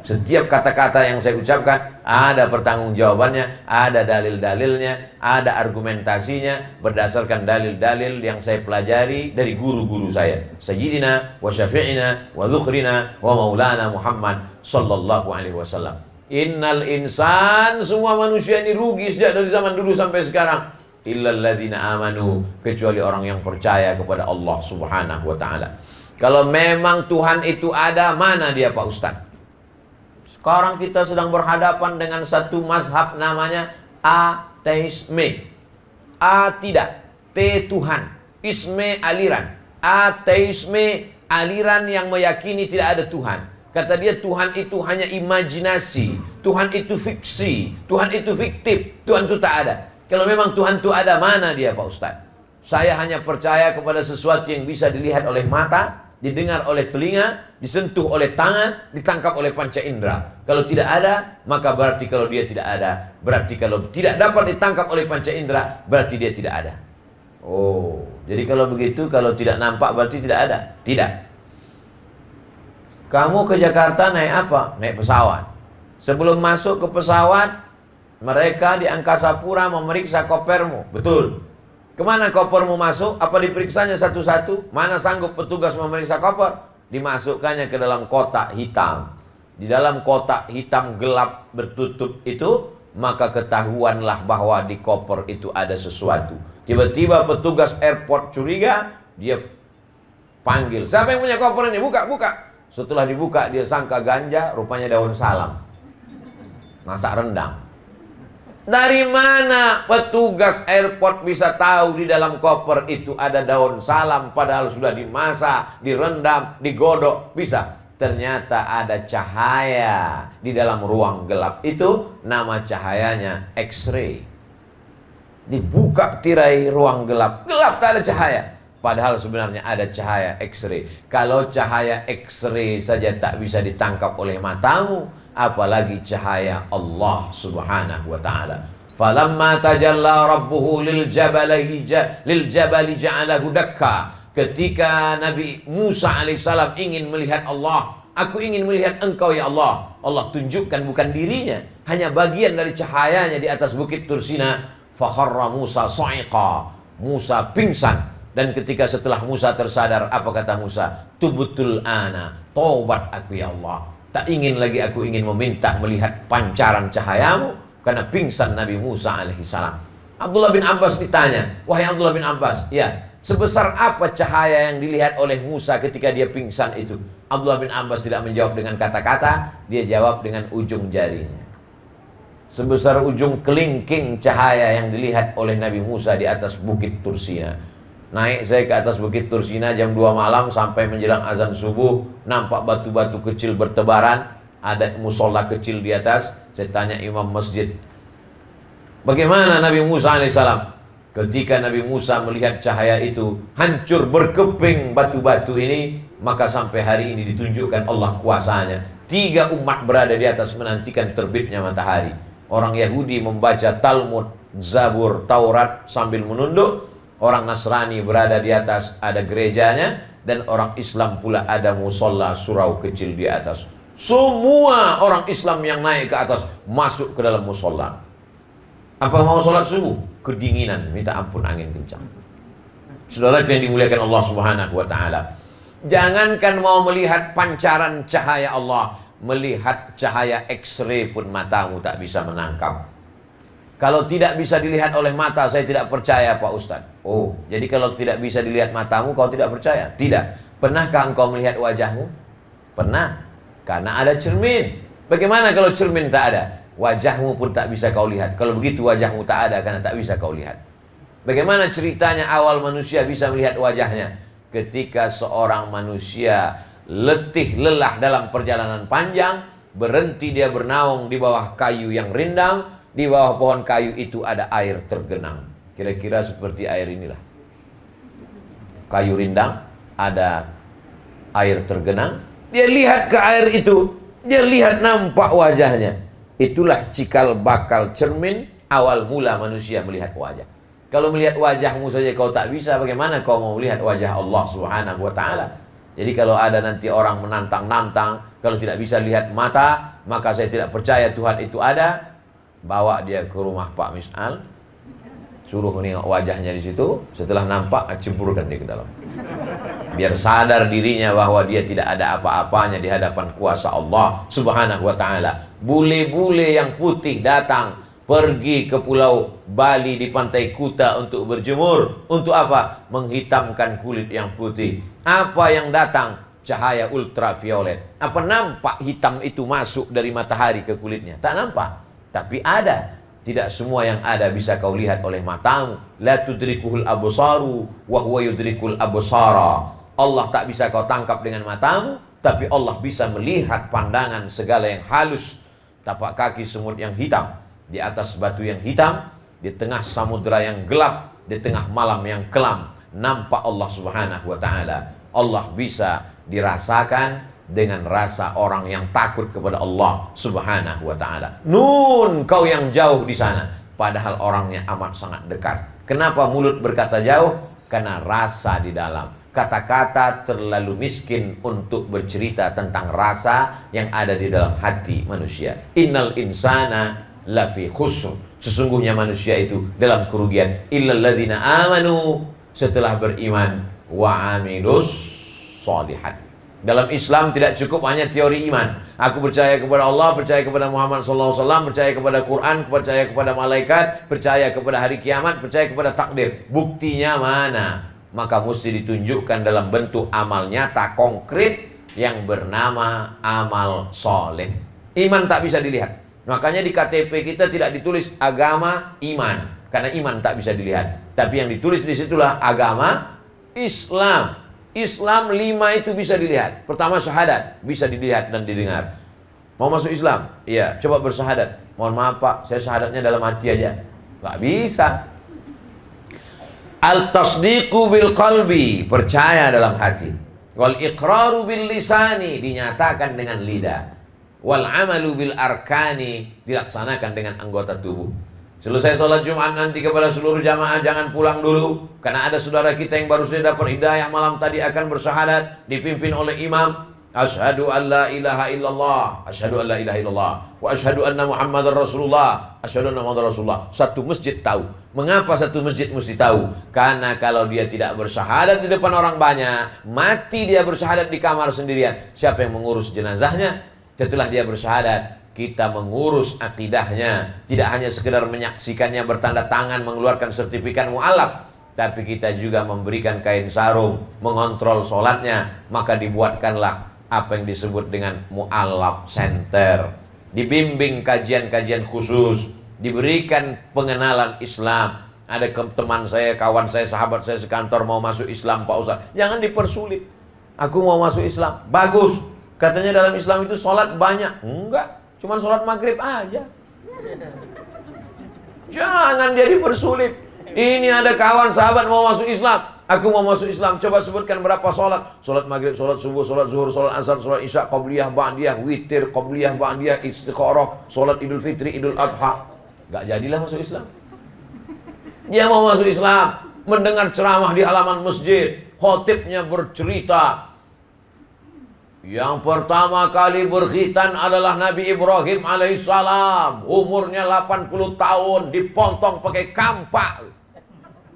Setiap kata-kata yang saya ucapkan ada pertanggungjawabannya, ada dalil-dalilnya, ada argumentasinya berdasarkan dalil-dalil yang saya pelajari dari guru-guru saya. Sayyidina wa Syafi'ina wa Dhukhrina wa Maulana Muhammad sallallahu alaihi wasallam. Innal insan, semua manusia ini rugi sejak dari zaman dulu sampai sekarang. Illal ladzina amanu, kecuali orang yang percaya kepada Allah Subhanahu wa ta'ala. Kalau memang Tuhan itu ada, mana dia Pak Ustaz? Sekarang kita sedang berhadapan dengan satu mazhab namanya ateisme. A tidak, T Tuhan, isme aliran. Ateisme aliran yang meyakini tidak ada Tuhan. Kata dia Tuhan itu hanya imajinasi, Tuhan itu fiksi, Tuhan itu fiktif, Tuhan itu tak ada. Kalau memang Tuhan itu ada, mana dia Pak Ustaz? Saya hanya percaya kepada sesuatu yang bisa dilihat oleh mata, didengar oleh telinga, disentuh oleh tangan, ditangkap oleh panca indera. Kalau tidak ada, maka berarti kalau dia tidak ada. Berarti kalau tidak dapat ditangkap oleh panca indera, berarti dia tidak ada. Oh, jadi kalau begitu, kalau tidak nampak berarti tidak ada? Tidak. Kamu ke Jakarta naik apa? Naik pesawat. Sebelum masuk ke pesawat, mereka di Angkasa Pura memeriksa kopermu. Betul. Kemana kopermu masuk? Apa diperiksanya satu-satu? Mana sanggup petugas memeriksa koper? Dimasukkannya ke dalam kotak hitam. Di dalam kotak hitam gelap bertutup itu, maka ketahuanlah bahwa di koper itu ada sesuatu. Tiba-tiba petugas airport curiga, dia panggil. Siapa yang punya koper ini? Buka, buka. Setelah dibuka, dia sangka ganja, rupanya daun salam. Masak rendang. Dari mana petugas airport bisa tahu di dalam koper itu ada daun salam padahal sudah dimasak, direndam, digodok? Bisa. Ternyata ada cahaya di dalam ruang gelap itu, nama cahayanya X-ray. Dibuka tirai ruang gelap, gelap tak ada cahaya. Padahal sebenarnya ada cahaya X-ray. Kalau cahaya X-ray saja tak bisa ditangkap oleh matamu, apalagi cahaya Allah Subhanahu wa taala. Falamma tajalla rabbuhu lil jabali ja'alahu dakka. Ketika Nabi Musa alaihissalam ingin melihat Allah, aku ingin melihat engkau ya Allah. Allah tunjukkan bukan dirinya, hanya bagian dari cahayanya di atas bukit Tursina. Fakharra Musa sa'iqa. Musa pingsan. Dan ketika setelah Musa tersadar, apa kata Musa? Tubutul ana, taubat aku ya Allah. Tak ingin lagi aku ingin meminta melihat pancaran cahayamu, karena pingsan Nabi Musa alaihissalam. Abdullah bin Abbas ditanya, wahai Abdullah bin Abbas, ya, sebesar apa cahaya yang dilihat oleh Musa ketika dia pingsan itu? Abdullah bin Abbas tidak menjawab dengan kata-kata, dia jawab dengan ujung jarinya. Sebesar ujung kelingking cahaya yang dilihat oleh Nabi Musa di atas bukit Tursina. Naik saya ke atas bukit Tursina jam 2 malam sampai menjelang azan subuh, nampak batu-batu kecil bertebaran, ada musola kecil di atas. Saya tanya imam masjid, bagaimana Nabi Musa alaihissalam? Ketika Nabi Musa melihat cahaya itu, hancur berkeping batu-batu ini, maka sampai hari ini ditunjukkan Allah kuasanya. 3 umat berada di atas menantikan terbitnya matahari. Orang Yahudi membaca Talmud, Zabur, Taurat sambil menunduk. Orang Nasrani berada di atas, ada gerejanya. Dan orang Islam pula ada musola surau kecil di atas. Semua orang Islam yang naik ke atas masuk ke dalam musola. Apa mau sholat subuh? Kedinginan, minta ampun angin kencang. Saudara yang dimuliakan Allah Subhanahu wa taala, jangankan mau melihat pancaran cahaya Allah, melihat cahaya X-ray pun matamu tak bisa menangkap. Kalau tidak bisa dilihat oleh mata, saya tidak percaya Pak Ustadz. Oh, jadi kalau tidak bisa dilihat matamu, kau tidak percaya? Tidak. Pernahkah engkau melihat wajahmu? Pernah. Karena ada cermin. Bagaimana kalau cermin tak ada? Wajahmu pun tak bisa kau lihat. Kalau begitu wajahmu tak ada karena tak bisa kau lihat. Bagaimana ceritanya awal manusia bisa melihat wajahnya? Ketika seorang manusia letih lelah dalam perjalanan panjang, berhenti dia bernaung di bawah kayu yang rindang. Di bawah pohon kayu itu ada air tergenang. Kira-kira seperti air inilah. Kayu rindang, ada air tergenang. Dia lihat ke air itu, dia lihat nampak wajahnya. Itulah cikal bakal cermin awal mula manusia melihat wajah. Kalau melihat wajahmu saja kau tak bisa, bagaimana kau mau melihat wajah Allah Subhanahu wa taala? Jadi kalau ada nanti orang menantang-nantang, kalau tidak bisa lihat mata, maka saya tidak percaya Tuhan itu ada. Bawa dia ke rumah Pak Mis'al, suruh nengok wajahnya di situ. Setelah nampak, cemburkan dia ke dalam. Biar sadar dirinya bahwa dia tidak ada apa-apanya di hadapan kuasa Allah Subhanahu wa taala. Bule-bule yang putih datang pergi ke pulau Bali di pantai Kuta untuk berjemur. Untuk apa? Menghitamkan kulit yang putih. Apa yang datang? Cahaya ultraviolet. Apa nampak hitam itu masuk dari matahari ke kulitnya? Tak nampak. Tapi ada. Tidak semua yang ada bisa kau lihat oleh matamu. La tudrikuhul absaru wa huwa yudrikul absara. Allah tak bisa kau tangkap dengan matamu, tapi Allah bisa melihat pandangan segala yang halus. Tapak kaki semut yang hitam, di atas batu yang hitam, di tengah samudra yang gelap, di tengah malam yang kelam, nampak Allah Subhanahu wa taala. Allah bisa dirasakan dengan rasa orang yang takut kepada Allah Subhanahu wa taala. Nun, kau yang jauh di sana, padahal orangnya amat sangat dekat. Kenapa mulut berkata jauh? Karena rasa di dalam. Kata-kata terlalu miskin untuk bercerita tentang rasa yang ada di dalam hati manusia. Innal insana lafi khusr. Sesungguhnya manusia itu dalam kerugian. Illal ladzina amanu, setelah beriman, wa amilus sholihat. Dalam Islam tidak cukup hanya teori iman. Aku percaya kepada Allah, percaya kepada Muhammad SAW, percaya kepada Quran, percaya kepada malaikat, percaya kepada hari kiamat, percaya kepada takdir. Buktinya mana? Maka mesti ditunjukkan dalam bentuk amal nyata konkret yang bernama amal soleh. Iman tak bisa dilihat. Makanya di KTP kita tidak ditulis agama iman, karena iman tak bisa dilihat. Tapi yang ditulis disitulah agama Islam. Islam 5 itu bisa dilihat. Pertama syahadat, bisa dilihat dan didengar. Mau masuk Islam? Iya, coba bersyahadat. Mohon maaf Pak, saya syahadatnya dalam hati aja. Gak bisa. Al-tasdiqu bil qalbi, percaya dalam hati. Wal iqraru bil lisani, dinyatakan dengan lidah. wal amalu bil arkani, dilaksanakan dengan anggota tubuh. Selesai sholat Jumat nanti kepada seluruh jamaah jangan pulang dulu, karena ada saudara kita yang baru saja dapat hidayah malam tadi akan bersyahadat dipimpin oleh imam. Asyhadu an la ilaha illallah, asyhadu an la ilaha illallah, wa asyhadu anna Muhammadar Rasulullah, asyhadu anna Muhammadar Rasulullah. Satu masjid tahu. Mengapa satu masjid mesti tahu? Karena kalau dia tidak bersyahadat di depan orang banyak, mati dia bersyahadat di kamar sendirian, siapa yang mengurus jenazahnya? Setelah dia bersyahadat, kita mengurus akidahnya. Tidak hanya sekedar menyaksikannya bertanda tangan, mengeluarkan sertifikat mu'alaf, tapi kita juga memberikan kain sarung, mengontrol sholatnya. Maka dibuatkanlah apa yang disebut dengan mu'alaf center. Dibimbing kajian-kajian khusus, diberikan pengenalan Islam. Ada teman saya, kawan saya, sahabat saya sekantor mau masuk Islam, Pak Ustaz. Jangan dipersulit. Aku mau masuk Islam. Bagus. Katanya dalam Islam itu sholat banyak. Enggak. Cuman sholat maghrib aja. Jangan dia dipersulit. Ini ada kawan sahabat mau masuk Islam. Aku mau masuk Islam. Coba sebutkan berapa sholat. Sholat maghrib, sholat subuh, sholat zuhur, sholat asar, sholat isya, qabliyah, ba'diyah, witir, qabliyah, ba'diyah, istikharah, sholat idul fitri, idul adha. Gak jadilah masuk Islam. Dia mau masuk Islam, mendengar ceramah di halaman masjid, khotibnya bercerita, yang pertama kali berkhitan adalah Nabi Ibrahim alaihissalam. Umurnya 80 tahun, dipontong pakai kampak.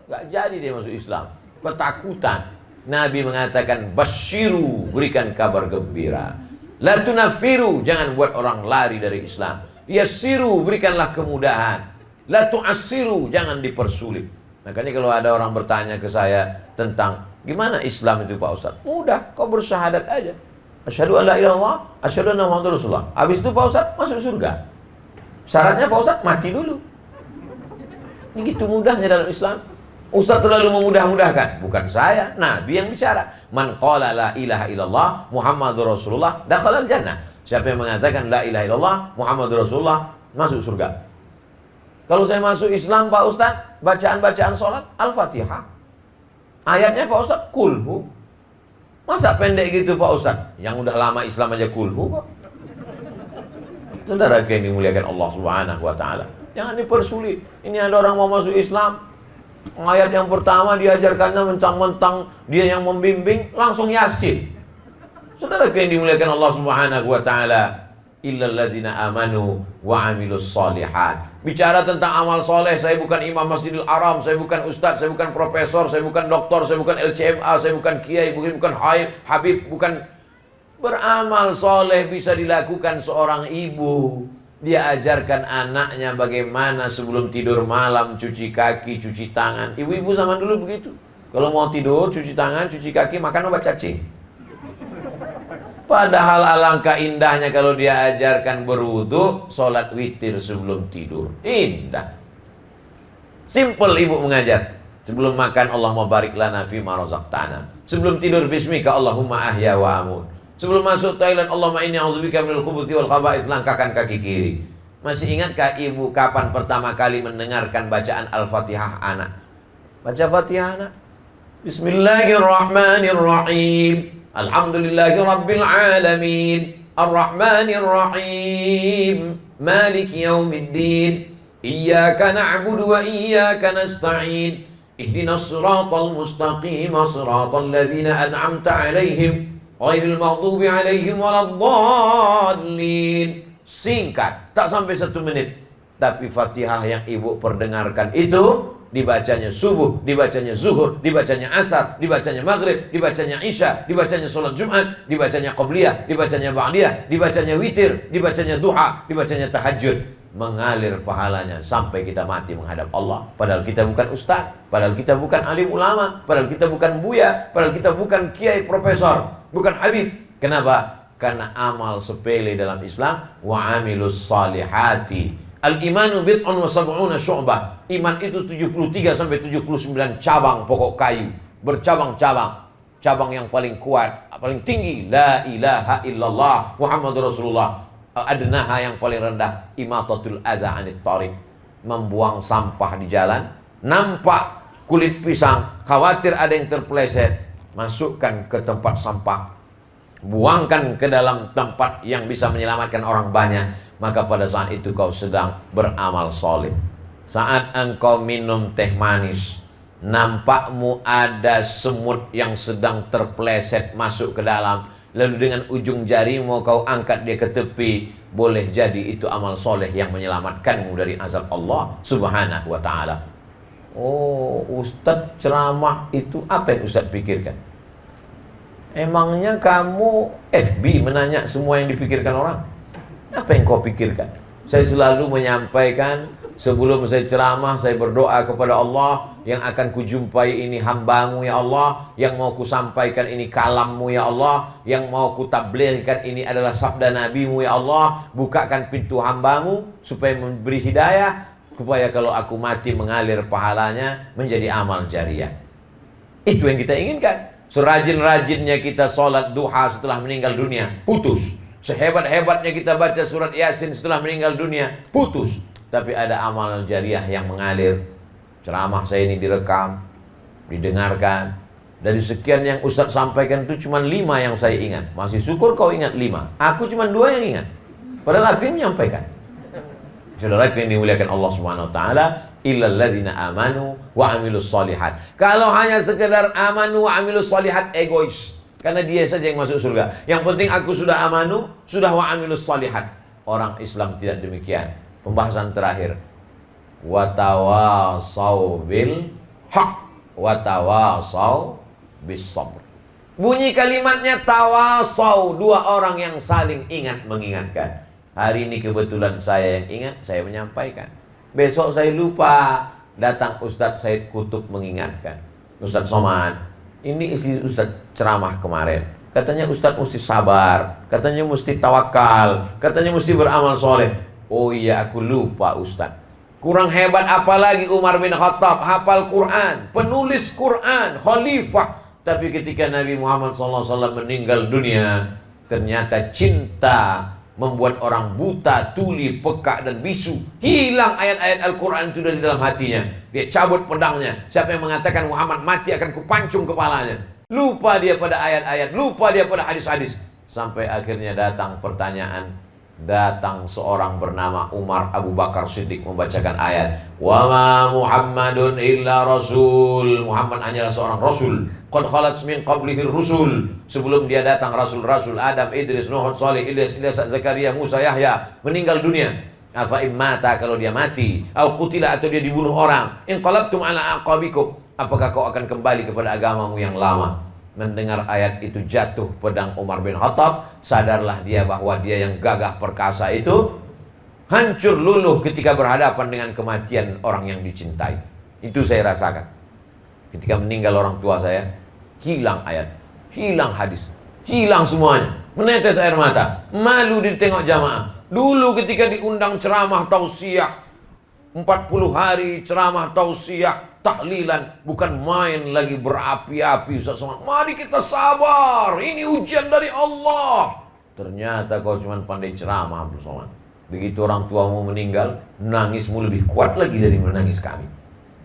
Gak jadi dia masuk Islam. Ketakutan. Nabi mengatakan, basyiru, berikan kabar gembira. La tunafiru, jangan buat orang lari dari Islam. Yassiru, berikanlah kemudahan. La tu'assiru, jangan dipersulit. Makanya kalau ada orang bertanya ke saya tentang gimana Islam itu Pak Ustaz, mudah, kau bersyahadat aja. Asyhadu an la ilaha illallah, asyhadu anna Muhammadar Rasulullah. Habis itu Pak Ustaz masuk surga. Syaratnya Pak Ustaz mati dulu. Ini gitu mudahnya dalam Islam. Ustaz terlalu memudah-mudahkan. Bukan saya, Nabi yang bicara. Man qala la ilaha illallah Muhammadur Rasulullah dakhalal jannah. Siapa yang mengatakan la ilaha illallah Muhammadur Rasulullah masuk surga. Kalau saya masuk Islam Pak Ustaz, bacaan-bacaan sholat Al-Fatihah. Ayatnya Pak Ustaz kulhu. Masa pendek gitu Pak Ustaz? Yang udah lama Islam aja kulhu kok. Saudara yang dimuliakan Allah Subhanahu wa taala, jangan dipersulit. Ini ada orang mau masuk Islam, ayat yang pertama diajarkannya mentang-mentang dia yang membimbing, langsung Yasin. Saudara yang dimuliakan Allah Subhanahu wa taala, illal ladzina amanu wa amilus sholihat. Bicara tentang amal soleh, saya bukan imam Masjidil Haram, saya bukan ustadz, saya bukan profesor, saya bukan doktor, saya bukan LCMA, saya bukan kiai, bukan habib, bukan. Beramal soleh bisa dilakukan seorang ibu. Dia ajarkan anaknya bagaimana sebelum tidur malam cuci kaki, cuci tangan. Ibu-ibu zaman dulu begitu. Kalau mau tidur, cuci tangan, cuci kaki, makan obat cacing. Padahal alangkah indahnya kalau dia ajarkan berwudu, sholat witir sebelum tidur. Indah. Simple ibu mengajar. Sebelum makan, Allahumma barik lana fima razaqtana. Sebelum tidur, bismika Allahumma ahya wa amut. Sebelum masuk toilet, Allahumma inni a'udzubika minal khubuthi wal khaba'its, langkahkan kaki kiri. Masih ingatkah ibu kapan pertama kali mendengarkan bacaan Al-Fatihah anak? Baca Fatihah anak. Bismillahirrahmanirrahim. Alhamdulillahi Rabbil Alamin, Ar-Rahmanir Rahim, Maliki Yawmiddin, Iyyaka na'budu wa iyyaka nasta'in, Ihdinas siratal mustaqim, siratal ladzina an'amta 'alaihim, ghairil maghdubi 'alaihim waladdallin. Singkat, tak sampai 1 menit. Tapi Fatihah yang ibu perdengarkan itu dibacanya subuh, dibacanya zuhur, dibacanya asar, dibacanya maghrib, dibacanya isya, dibacanya sholat Jumat, dibacanya qabliyah, dibacanya ba'diyah, dibacanya witir, dibacanya duha, dibacanya tahajud. Mengalir pahalanya sampai kita mati menghadap Allah. Padahal kita bukan ustaz, padahal kita bukan alim ulama, padahal kita bukan buya, padahal kita bukan kiai profesor, bukan habib. Kenapa? Karena amal sepele dalam Islam. Wa amilus salihati. Al-imanu bid'un wa sab'una syu'bah. Iman itu 73 sampai 79 cabang pokok kayu, bercabang-cabang. Cabang yang paling kuat, paling tinggi, la ilaha illallah Muhammadur Rasulullah. Adnaha yang paling rendah, imatatul adza 'anit thariq, membuang sampah di jalan. Nampak kulit pisang, khawatir ada yang terpeleset, masukkan ke tempat sampah. buangkan ke dalam tempat yang bisa menyelamatkan orang banyak, maka pada saat itu kau sedang beramal soleh. Saat engkau minum teh manis, nampakmu ada semut yang sedang terpleset masuk ke dalam, lalu dengan ujung jarimu kau angkat dia ke tepi, boleh jadi itu amal soleh yang menyelamatkanmu dari azab Allah subhanahu wa ta'ala. Oh, Ustadz ceramah itu apa yang Ustadz pikirkan? Emangnya kamu FB menanya semua yang dipikirkan orang? Apa yang kau pikirkan? Saya selalu menyampaikan, sebelum saya ceramah, saya berdoa kepada Allah, yang akan kujumpai ini hambamu ya Allah, yang mau kusampaikan ini kalammu ya Allah, yang mau kutablighkan ini adalah sabda nabimu ya Allah. Bukakan pintu hambamu supaya memberi hidayah, supaya kalau aku mati mengalir pahalanya menjadi amal jariah. Itu yang kita inginkan. Serajin-rajinnya kita sholat duha setelah meninggal dunia, putus. Sehebat-hebatnya kita baca surat Yasin setelah meninggal dunia, putus. Tapi ada amal jariah yang mengalir. Ceramah saya ini direkam, didengarkan. Dari sekian yang Ustadz sampaikan itu cuma 5 yang saya ingat. Masih syukur kau ingat 5. Aku cuma 2 yang ingat. Padahal aku yang menyampaikan. Saudara yang dimuliakan Allah Subhanahu wa taala, illal ladzina amanu wa amilus solihat. Kalau hanya sekedar amanu wa amilus solihat, egois. Karena dia saja yang masuk surga. Yang penting aku sudah amanu, sudah wa amilus solihat. Orang Islam tidak demikian. Pembahasan terakhir, watawasau bil haq, watawasau bis sabr. Bunyi kalimatnya tawasau, 2 orang yang saling ingat mengingatkan. Hari ini kebetulan saya yang ingat, saya menyampaikan. Besok saya lupa, datang Ustadz Said Kutub mengingatkan. Ustadz Somad, ini isi Ustadz ceramah kemarin. Katanya Ustadz mesti sabar, katanya mesti tawakal, katanya mesti beramal soleh. Oh iya, aku lupa Ustadz. Kurang hebat apalagi Umar bin Khattab, hafal Quran, penulis Quran, khalifah. Tapi ketika Nabi Muhammad SAW meninggal dunia, ternyata cinta membuat orang buta, tuli, peka dan bisu. Hilang ayat-ayat Al-Quran itu dari dalam hatinya. Dia cabut pedangnya. Siapa yang mengatakan Muhammad mati akan kupancung kepalanya. Lupa dia pada ayat-ayat, lupa dia pada hadis-hadis. Sampai akhirnya datang pertanyaan. Datang seorang bernama Umar Abu Bakar Siddiq membacakan ayat, wa ma Muhammadun illa rasul. Muhammad hanyalah seorang rasul. Qad khalat min qablihi rusul. Sebelum dia datang rasul-rasul Adam, Idris, Nuh, Salih, Ilyas, Zakaria, Musa, Yahya meninggal dunia. Afa immata, kalau dia mati, au qutila, atau dia dibunuh orang, in qalabtum ala aqabikum, apakah kau akan kembali kepada agamamu yang lama? Mendengar ayat itu jatuh pedang Umar bin Khattab. Sadarlah dia bahwa dia yang gagah perkasa itu hancur luluh ketika berhadapan dengan kematian orang yang dicintai. Itu saya rasakan. Ketika meninggal orang tua saya, hilang ayat, hilang hadis, hilang semuanya. Menetes air mata, malu ditengok jamaah. Dulu ketika diundang ceramah tausiah 40 hari ceramah tausiah, tahlilan, bukan main lagi berapi-api. Ustaz Somad, mari kita sabar, ini ujian dari Allah. Ternyata kau cuma pandai ceramah, Abdul Somad. Begitu orang tuamu meninggal, nangismu lebih kuat lagi dari menangis kami.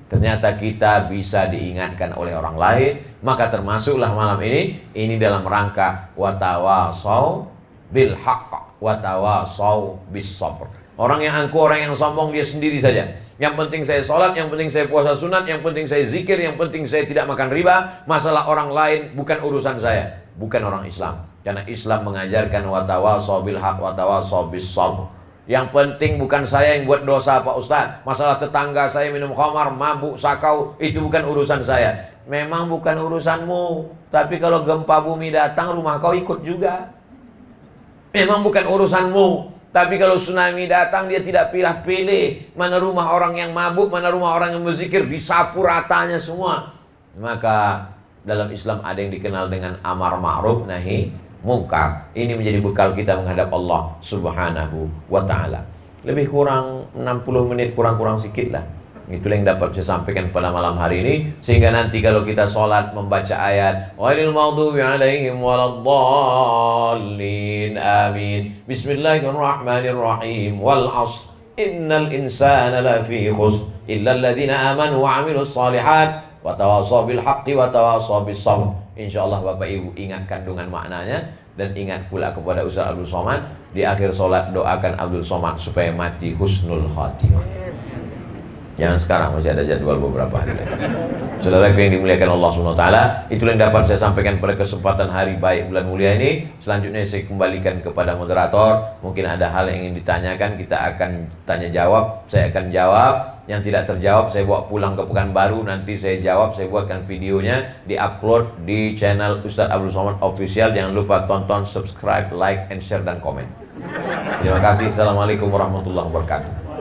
Ternyata kita bisa diingatkan oleh orang lain. Maka termasuklah malam ini dalam rangka watawasau bil haqq, watawasau bis sabr. Orang yang angkuh, orang yang sombong, dia sendiri saja. Yang penting saya sholat, yang penting saya puasa sunat, yang penting saya zikir, yang penting saya tidak makan riba. Masalah orang lain bukan urusan saya. Bukan orang Islam. Karena Islam mengajarkan watawasau bil haq, watawasau bis sabr. Yang penting bukan saya yang buat dosa Pak Ustaz. Masalah tetangga saya minum khamar, mabuk, sakau, itu bukan urusan saya. Memang bukan urusanmu. Tapi kalau gempa bumi datang, rumah kau ikut juga. Memang bukan urusanmu. Tapi kalau tsunami datang, dia tidak pilih-pilih mana rumah orang yang mabuk, mana rumah orang yang berzikir, disapu ratanya semua. Maka dalam Islam ada yang dikenal dengan amar ma'ruf nahi mungkar. Ini menjadi bekal kita menghadap Allah Subhanahu wa ta'ala. Lebih kurang 60 menit, kurang-kurang sikit lah. Itulah yang dapat saya sampaikan pada malam hari ini. Sehingga nanti kalau kita sholat membaca ayat ghairil maghdubi alaihim waladdallin, amin. Bismillahirrahmanirrahim. Wal 'ashr innal insana lafi khusr illa alladhina amanu wa 'amilus shalihat wa tawasaw bil haqqi wa tawasaw bis sabr. Insya Allah Bapak Ibu ingat kandungan maknanya, dan ingat pula kepada Ustaz Abdul Somad, di akhir sholat doakan Abdul Somad supaya mati husnul khatimah. Jangan sekarang, masih ada jadwal beberapa hari lagi. Saudara yang dimuliakan Allah SWT, itulah yang dapat saya sampaikan pada kesempatan hari baik bulan mulia ini. Selanjutnya saya kembalikan kepada moderator. Mungkin ada hal yang ingin ditanyakan, kita akan tanya jawab. Saya akan jawab. Yang tidak terjawab saya bawa pulang ke Pekanbaru. Nanti saya jawab, saya buatkan videonya, di-upload di channel Ustaz Abdul Somad Official. Jangan lupa tonton, subscribe, like, and share, dan komen. Terima kasih. Assalamualaikum warahmatullahi wabarakatuh.